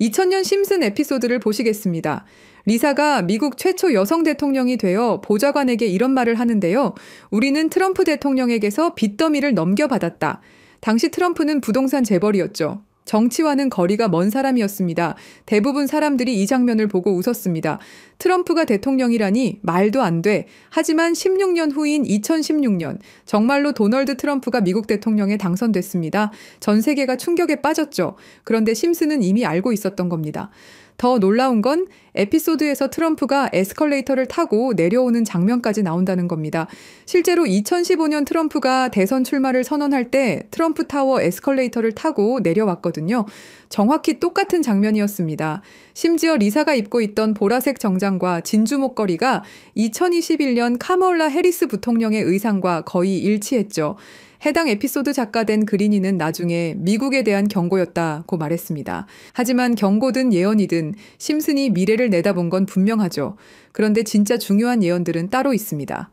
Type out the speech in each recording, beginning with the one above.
2000년 심슨 에피소드를 보시겠습니다. 리사가 미국 최초 여성 대통령이 되어 보좌관에게 이런 말을 하는데요. 우리는 트럼프 대통령에게서 빚더미를 넘겨받았다. 당시 트럼프는 부동산 재벌이었죠. 정치와는 거리가 먼 사람이었습니다. 대부분 사람들이 이 장면을 보고 웃었습니다. 트럼프가 대통령이라니 말도 안 돼. 하지만 16년 후인 2016년 정말로 도널드 트럼프가 미국 대통령에 당선됐습니다. 전 세계가 충격에 빠졌죠. 그런데 심슨은 이미 알고 있었던 겁니다. 더 놀라운 건 에피소드에서 트럼프가 에스컬레이터를 타고 내려오는 장면까지 나온다는 겁니다. 실제로 2015년 트럼프가 대선 출마를 선언할 때 트럼프 타워 에스컬레이터를 타고 내려왔거든요. 정확히 똑같은 장면이었습니다. 심지어 리사가 입고 있던 보라색 정장과 진주 목걸이가 2021년 카멀라 해리스 부통령의 의상과 거의 일치했죠. 해당 에피소드 작가된 그리니는 나중에 미국에 대한 경고였다고 말했습니다. 하지만 경고든 예언이든 심슨이 미래를 내다본 건 분명하죠. 그런데 진짜 중요한 예언들은 따로 있습니다.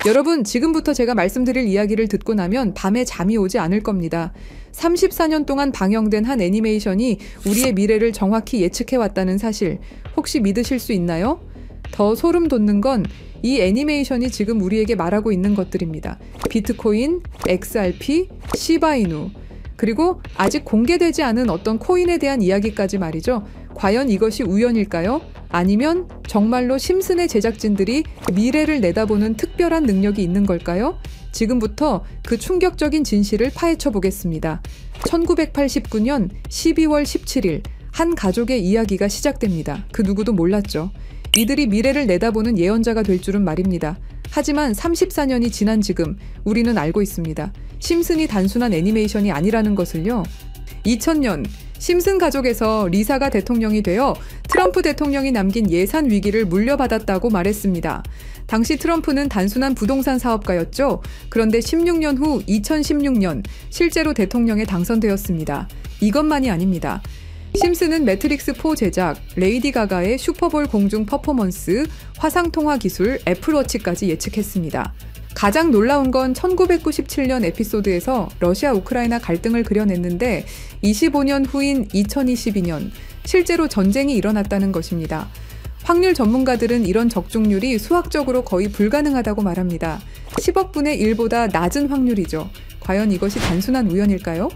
여러분, 지금부터 제가 말씀드릴 이야기를 듣고 나면 밤에 잠이 오지 않을 겁니다. 34년 동안 방영된 한 애니메이션이 우리의 미래를 정확히 예측해왔다는 사실 혹시 믿으실 수 있나요? 더 소름 돋는 건 이 애니메이션이 지금 우리에게 말하고 있는 것들입니다. 비트코인, XRP, 시바이누, 그리고 아직 공개되지 않은 어떤 코인에 대한 이야기까지 말이죠. 과연 이것이 우연일까요? 아니면 정말로 심슨의 제작진들이 미래를 내다보는 특별한 능력이 있는 걸까요? 지금부터 그 충격적인 진실을 파헤쳐 보겠습니다. 1989년 12월 17일 한 가족의 이야기가 시작됩니다. 그 누구도 몰랐죠. 이들이 미래를 내다보는 예언자가 될 줄은 말입니다. 하지만 34년이 지난 지금 우리는 알고 있습니다. 심슨이 단순한 애니메이션이 아니라는 것을요. 2000년 심슨 가족에서 리사가 대통령이 되어 트럼프 대통령이 남긴 예산 위기를 물려받았다고 말했습니다. 당시 트럼프는 단순한 부동산 사업가였죠. 그런데 16년 후 2016년 실제로 대통령에 당선되었습니다. 이것만이 아닙니다. 심슨은 매트릭스4 제작, 레이디 가가의 슈퍼볼 공중 퍼포먼스, 화상통화 기술, 애플워치까지 예측했습니다. 가장 놀라운 건 1997년 에피소드에서 러시아 우크라이나 갈등을 그려냈는데 25년 후인 2022년 실제로 전쟁이 일어났다는 것입니다. 확률 전문가들은 이런 적중률이 수학적으로 거의 불가능하다고 말합니다. 10억 분의 1보다 낮은 확률이죠. 과연 이것이 단순한 우연일까요?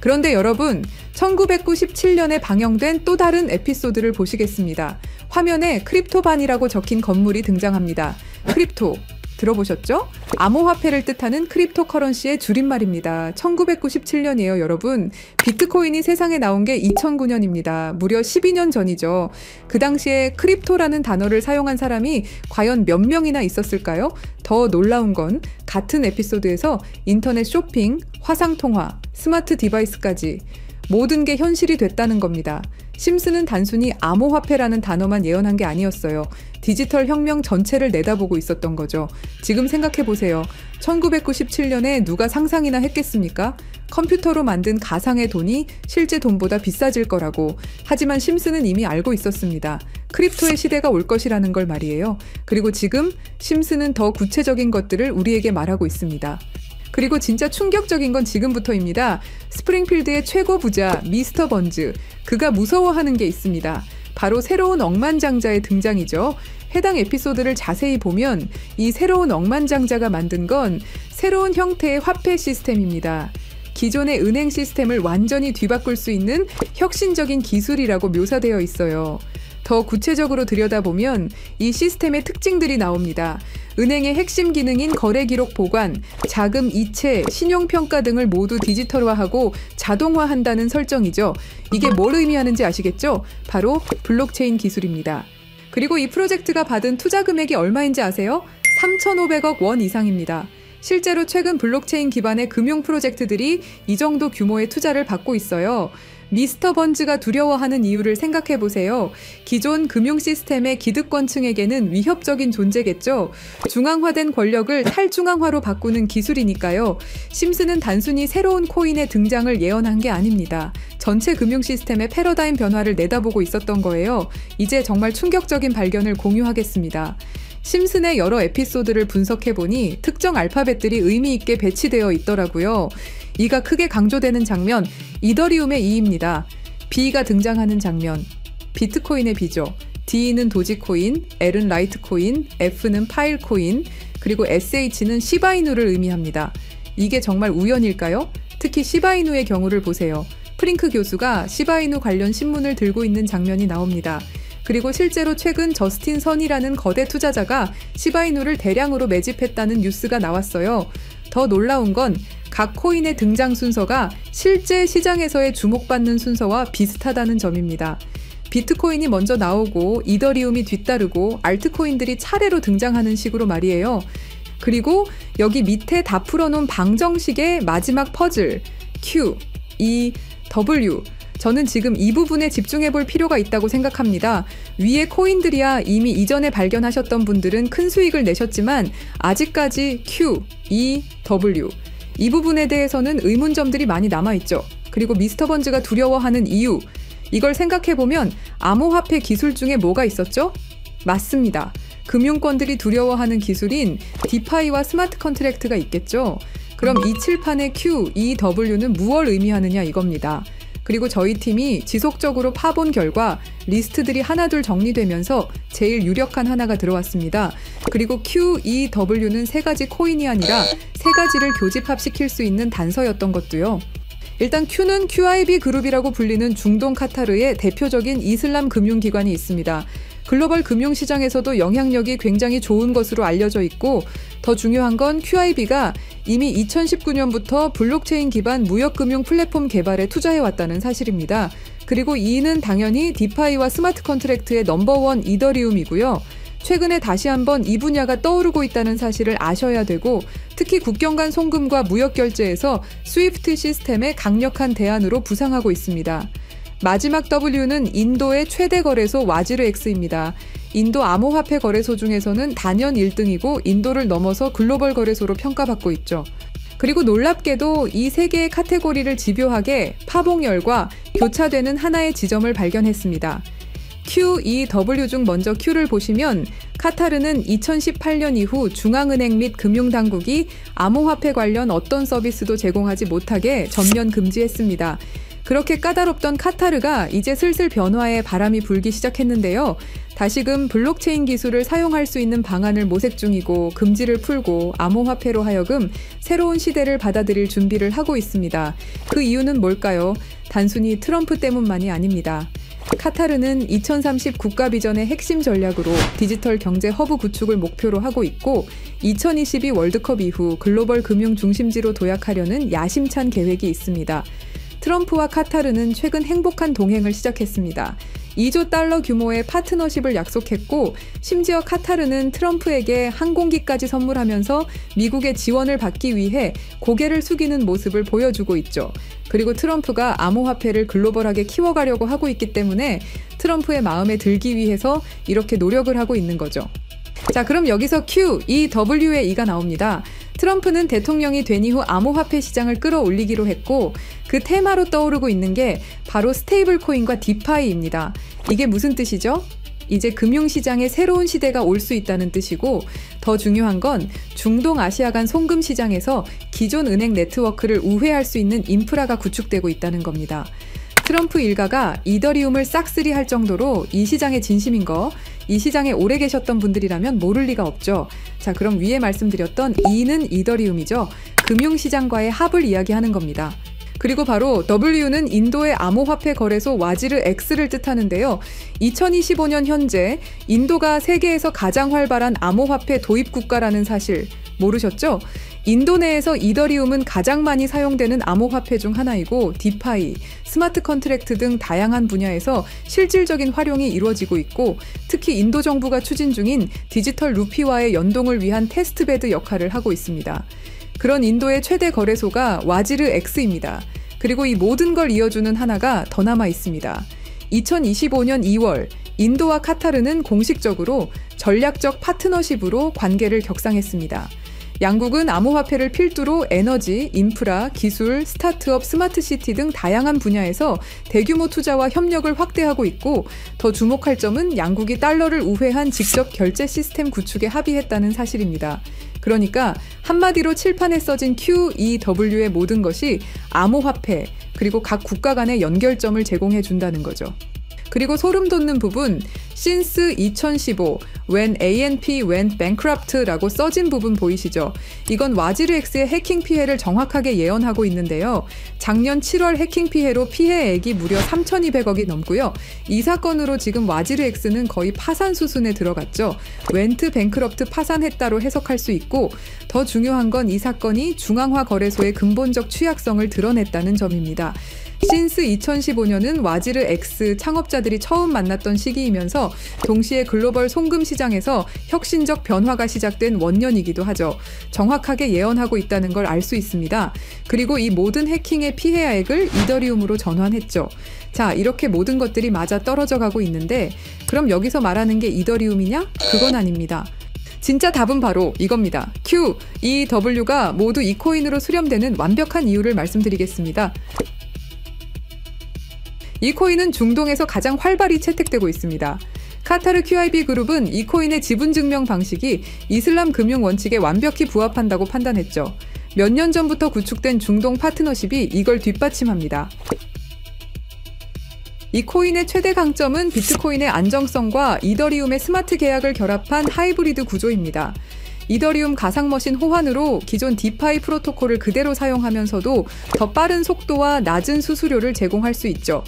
그런데 여러분, 1997년에 방영된 또 다른 에피소드를 보시겠습니다. 화면에 크립토반이라고 적힌 건물이 등장합니다. 크립토, 들어보셨죠? 암호화폐를 뜻하는 크립토커런시의 줄임말입니다. 1997년이에요, 여러분. 비트코인이 세상에 나온 게 2009년입니다. 무려 12년 전이죠. 그 당시에 크립토라는 단어를 사용한 사람이 과연 몇 명이나 있었을까요? 더 놀라운 건 같은 에피소드에서 인터넷 쇼핑, 화상통화, 스마트 디바이스까지 모든 게 현실이 됐다는 겁니다. 심슨은 단순히 암호화폐라는 단어만 예언한 게 아니었어요. 디지털 혁명 전체를 내다보고 있었던 거죠. 지금 생각해보세요. 1997년에 누가 상상이나 했겠습니까? 컴퓨터로 만든 가상의 돈이 실제 돈보다 비싸질 거라고. 하지만 심슨은 이미 알고 있었습니다. 크립토의 시대가 올 것이라는 걸 말이에요. 그리고 지금 심슨은 더 구체적인 것들을 우리에게 말하고 있습니다. 그리고 진짜 충격적인 건 지금부터입니다. 스프링필드의 최고 부자 미스터 번즈, 그가 무서워하는 게 있습니다. 바로 새로운 억만장자의 등장이죠. 해당 에피소드를 자세히 보면 이 새로운 억만장자가 만든 건 새로운 형태의 화폐 시스템입니다. 기존의 은행 시스템을 완전히 뒤바꿀 수 있는 혁신적인 기술이라고 묘사되어 있어요. 더 구체적으로 들여다보면 이 시스템의 특징들이 나옵니다. 은행의 핵심 기능인 거래 기록 보관, 자금 이체, 신용평가 등을 모두 디지털화하고 자동화한다는 설정이죠. 이게 뭘 의미하는지 아시겠죠? 바로 블록체인 기술입니다. 그리고 이 프로젝트가 받은 투자 금액이 얼마인지 아세요? 3,500억 원 이상입니다. 실제로 최근 블록체인 기반의 금융 프로젝트들이 이 정도 규모의 투자를 받고 있어요. 미스터 번즈가 두려워하는 이유를 생각해보세요. 기존 금융 시스템의 기득권층에게는 위협적인 존재겠죠. 중앙화된 권력을 탈중앙화로 바꾸는 기술이니까요. 심슨은 단순히 새로운 코인의 등장을 예언한 게 아닙니다. 전체 금융 시스템의 패러다임 변화를 내다보고 있었던 거예요. 이제 정말 충격적인 발견을 공유하겠습니다. 심슨의 여러 에피소드를 분석해보니 특정 알파벳들이 의미 있게 배치되어 있더라고요. 이가 크게 강조되는 장면, 이더리움의 이입니다. B가 등장하는 장면. 비트코인의 B죠. D는 도지코인, L은 라이트코인, F는 파일코인, 그리고 SH는 시바이누를 의미합니다. 이게 정말 우연일까요? 특히 시바이누의 경우를 보세요. 프링크 교수가 시바이누 관련 신문을 들고 있는 장면이 나옵니다. 그리고 실제로 최근 저스틴 선이라는 거대 투자자가 시바이누를 대량으로 매집했다는 뉴스가 나왔어요. 더 놀라운 건 각 코인의 등장 순서가 실제 시장에서의 주목받는 순서와 비슷하다는 점입니다. 비트코인이 먼저 나오고 이더리움이 뒤따르고 알트코인들이 차례로 등장하는 식으로 말이에요. 그리고 여기 밑에 다 풀어놓은 방정식의 마지막 퍼즐 Q, E, W. 저는 지금 이 부분에 집중해 볼 필요가 있다고 생각합니다. 위에 코인들이야 이미 이전에 발견하셨던 분들은 큰 수익을 내셨지만 아직까지 Q, E, W. 이 부분에 대해서는 의문점들이 많이 남아있죠. 그리고 미스터 번즈가 두려워하는 이유. 이걸 생각해보면 암호화폐 기술 중에 뭐가 있었죠? 맞습니다. 금융권들이 두려워하는 기술인 디파이와 스마트 컨트랙트가 있겠죠. 그럼 이 칠판의 Q, E, W는 무엇을 의미하느냐 이겁니다. 그리고 저희 팀이 지속적으로 파본 결과 리스트들이 하나둘 정리되면서 제일 유력한 하나가 들어왔습니다. 그리고 Q, E, W는 세 가지 코인이 아니라 세 가지를 교집합시킬 수 있는 단서였던 것도요. 일단 Q는 QIB 그룹이라고 불리는 중동 카타르의 대표적인 이슬람 금융기관이 있습니다. 글로벌 금융시장에서도 영향력이 굉장히 좋은 것으로 알려져 있고 더 중요한 건 QIB가 이미 2019년부터 블록체인 기반 무역금융 플랫폼 개발에 투자해왔다는 사실입니다. 그리고 E는 당연히 디파이와 스마트 컨트랙트의 넘버원 이더리움이고요. 최근에 다시 한번 이 분야가 떠오르고 있다는 사실을 아셔야 되고 특히 국경 간 송금과 무역 결제에서 스위프트 시스템의 강력한 대안으로 부상하고 있습니다. 마지막 W는 인도의 최대 거래소 와지르X입니다. 인도 암호화폐 거래소 중에서는 단연 1등이고 인도를 넘어서 글로벌 거래소로 평가받고 있죠. 그리고 놀랍게도 이 세 개의 카테고리를 집요하게 파봉열과 교차되는 하나의 지점을 발견했습니다. Q, E, W 중 먼저 Q를 보시면 카타르는 2018년 이후 중앙은행 및 금융당국이 암호화폐 관련 어떤 서비스도 제공하지 못하게 전면 금지했습니다. 그렇게 까다롭던 카타르가 이제 슬슬 변화의 바람이 불기 시작했는데요. 다시금 블록체인 기술을 사용할 수 있는 방안을 모색 중이고 금지를 풀고 암호화폐로 하여금 새로운 시대를 받아들일 준비를 하고 있습니다. 그 이유는 뭘까요? 단순히 트럼프 때문만이 아닙니다. 카타르는 2030 국가 비전의 핵심 전략으로 디지털 경제 허브 구축을 목표로 하고 있고 2022 월드컵 이후 글로벌 금융 중심지로 도약하려는 야심찬 계획이 있습니다. 트럼프와 카타르는 최근 행복한 동행을 시작했습니다. 2조 달러 규모의 파트너십을 약속했고 심지어 카타르는 트럼프에게 항공기까지 선물하면서 미국의 지원을 받기 위해 고개를 숙이는 모습을 보여주고 있죠. 그리고 트럼프가 암호화폐를 글로벌하게 키워가려고 하고 있기 때문에 트럼프의 마음에 들기 위해서 이렇게 노력을 하고 있는 거죠. 자, 그럼 여기서 Q, E, W의 E가 나옵니다. 트럼프는 대통령이 된 이후 암호화폐 시장을 끌어올리기로 했고 그 테마로 떠오르고 있는 게 바로 스테이블 코인과 디파이입니다. 이게 무슨 뜻이죠? 이제 금융시장에 새로운 시대가 올 수 있다는 뜻이고 더 중요한 건 중동 아시아 간 송금 시장에서 기존 은행 네트워크를 우회할 수 있는 인프라가 구축되고 있다는 겁니다. 트럼프 일가가 이더리움을 싹쓸이 할 정도로 이 시장에 진심인 거, 이 시장에 오래 계셨던 분들이라면 모를 리가 없죠. 자, 그럼 위에 말씀드렸던 E는 이더리움이죠. 금융시장과의 합을 이야기하는 겁니다. 그리고 바로 W는 인도의 암호화폐 거래소 와지르X를 뜻하는데요. 2025년 현재 인도가 세계에서 가장 활발한 암호화폐 도입 국가라는 사실 모르셨죠? 인도 내에서 이더리움은 가장 많이 사용되는 암호화폐 중 하나이고 디파이, 스마트 컨트랙트 등 다양한 분야에서 실질적인 활용이 이루어지고 있고 특히 인도 정부가 추진 중인 디지털 루피와의 연동을 위한 테스트베드 역할을 하고 있습니다. 그런 인도의 최대 거래소가 와지르X입니다. 그리고 이 모든 걸 이어주는 하나가 더 남아 있습니다. 2025년 2월 인도와 카타르는 공식적으로 전략적 파트너십으로 관계를 격상했습니다. 양국은 암호화폐를 필두로 에너지, 인프라, 기술, 스타트업, 스마트시티 등 다양한 분야에서 대규모 투자와 협력을 확대하고 있고, 더 주목할 점은 양국이 달러를 우회한 직접 결제 시스템 구축에 합의했다는 사실입니다. 그러니까 한마디로 칠판에 써진 QEW의 모든 것이 암호화폐, 그리고 각 국가 간의 연결점을 제공해 준다는 거죠. 그리고 소름 돋는 부분, since 2015, when ANP went bankrupt라고 써진 부분 보이시죠? 이건 와지르엑스의 해킹 피해를 정확하게 예언하고 있는데요. 작년 7월 해킹 피해로 피해액이 무려 3,200억이 넘고요. 이 사건으로 지금 와지르엑스는 거의 파산 수순에 들어갔죠. went bankrupt, 파산했다로 해석할 수 있고, 더 중요한 건 이 사건이 중앙화 거래소의 근본적 취약성을 드러냈다는 점입니다. since 2015년은 와지르엑스 창업자들이 처음 만났던 시기이면서 동시에 글로벌 송금 시장에서 혁신적 변화가 시작된 원년이기도 하죠. 정확하게 예언하고 있다는 걸 알 수 있습니다. 그리고 이 모든 해킹의 피해액을 이더리움으로 전환했죠. 자, 이렇게 모든 것들이 맞아 떨어져 가고 있는데, 그럼 여기서 말하는 게 이더리움이냐? 그건 아닙니다. 진짜 답은 바로 이겁니다. QEW가 모두 이 코인으로 수렴되는 완벽한 이유를 말씀드리겠습니다. 이 코인은 중동에서 가장 활발히 채택되고 있습니다. 카타르 QIB 그룹은 이 코인의 지분 증명 방식이 이슬람 금융 원칙에 완벽히 부합한다고 판단했죠. 몇 년 전부터 구축된 중동 파트너십이 이걸 뒷받침합니다. 이 코인의 최대 강점은 비트코인의 안정성과 이더리움의 스마트 계약을 결합한 하이브리드 구조입니다. 이더리움 가상머신 호환으로 기존 디파이 프로토콜을 그대로 사용하면서도 더 빠른 속도와 낮은 수수료를 제공할 수 있죠.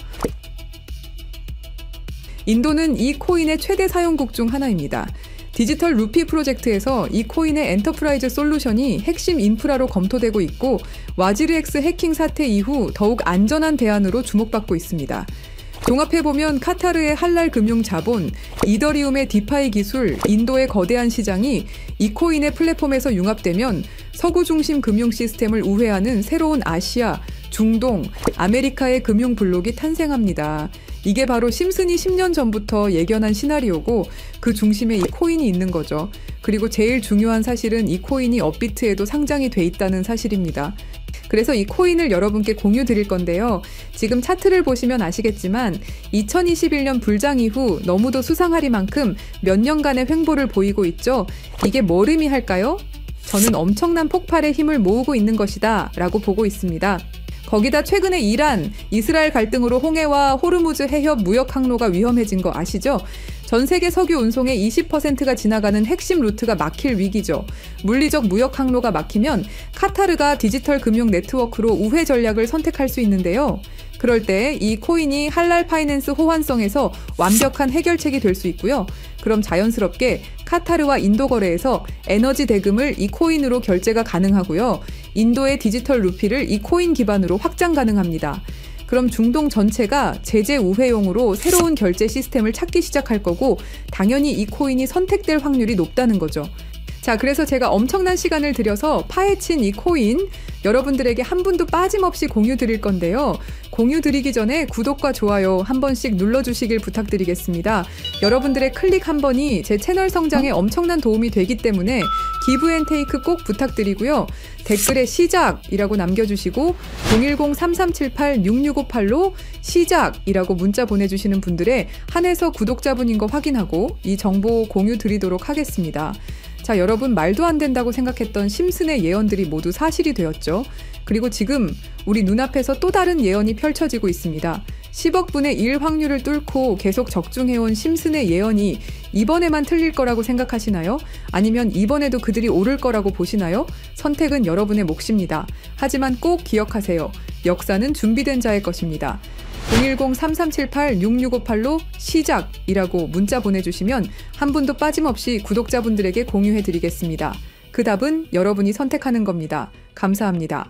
인도는 이 코인의 최대 사용국 중 하나입니다. 디지털 루피 프로젝트에서 이 코인의 엔터프라이즈 솔루션이 핵심 인프라로 검토되고 있고, 와지르엑스 해킹 사태 이후 더욱 안전한 대안으로 주목받고 있습니다. 종합해보면 카타르의 할랄 금융 자본, 이더리움의 디파이 기술, 인도의 거대한 시장이 이 코인의 플랫폼에서 융합되면 서구 중심 금융 시스템을 우회하는 새로운 아시아, 중동, 아메리카의 금융 블록이 탄생합니다. 이게 바로 심슨이 10년 전부터 예견한 시나리오고, 그 중심에 이 코인이 있는 거죠. 그리고 제일 중요한 사실은 이 코인이 업비트에도 상장이 돼 있다는 사실입니다. 그래서 이 코인을 여러분께 공유 드릴 건데요. 지금 차트를 보시면 아시겠지만 2021년 불장 이후 너무도 수상하리만큼 몇 년간의 횡보를 보이고 있죠. 이게 뭘 의미할까요? 저는 엄청난 폭발의 힘을 모으고 있는 것이다 라고 보고 있습니다. 거기다 최근에 이란, 이스라엘 갈등으로 홍해와 호르무즈 해협 무역 항로가 위험해진 거 아시죠? 전 세계 석유 운송의 20%가 지나가는 핵심 루트가 막힐 위기죠. 물리적 무역 항로가 막히면 카타르가 디지털 금융 네트워크로 우회 전략을 선택할 수 있는데요. 그럴 때 이 코인이 할랄 파이낸스 호환성에서 완벽한 해결책이 될 수 있고요. 그럼 자연스럽게 카타르와 인도 거래에서 에너지 대금을 이 코인으로 결제가 가능하고요. 인도의 디지털 루피를 이 코인 기반으로 확장 가능합니다. 그럼 중동 전체가 제재 우회용으로 새로운 결제 시스템을 찾기 시작할 거고, 당연히 이 코인이 선택될 확률이 높다는 거죠. 자, 그래서 제가 엄청난 시간을 들여서 파헤친 이 코인, 여러분들에게 한 분도 빠짐없이 공유 드릴 건데요. 공유 드리기 전에 구독과 좋아요 한 번씩 눌러주시길 부탁드리겠습니다. 여러분들의 클릭 한 번이 제 채널 성장에 엄청난 도움이 되기 때문에 기브앤테이크 꼭 부탁드리고요. 댓글에 시작이라고 남겨주시고 010-3378-6658로 시작이라고 문자 보내주시는 분들의 한해서 구독자분인 거 확인하고 이 정보 공유 드리도록 하겠습니다. 자, 여러분, 말도 안 된다고 생각했던 심슨의 예언들이 모두 사실이 되었죠. 그리고 지금 우리 눈앞에서 또 다른 예언이 펼쳐지고 있습니다. 10억 분의 1 확률을 뚫고 계속 적중해온 심슨의 예언이 이번에만 틀릴 거라고 생각하시나요? 아니면 이번에도 그들이 오를 거라고 보시나요? 선택은 여러분의 몫입니다. 하지만 꼭 기억하세요. 역사는 준비된 자의 것입니다. 010-3378-6658로 시작이라고 문자 보내주시면 한 분도 빠짐없이 구독자분들에게 공유해드리겠습니다. 그 답은 여러분이 선택하는 겁니다. 감사합니다.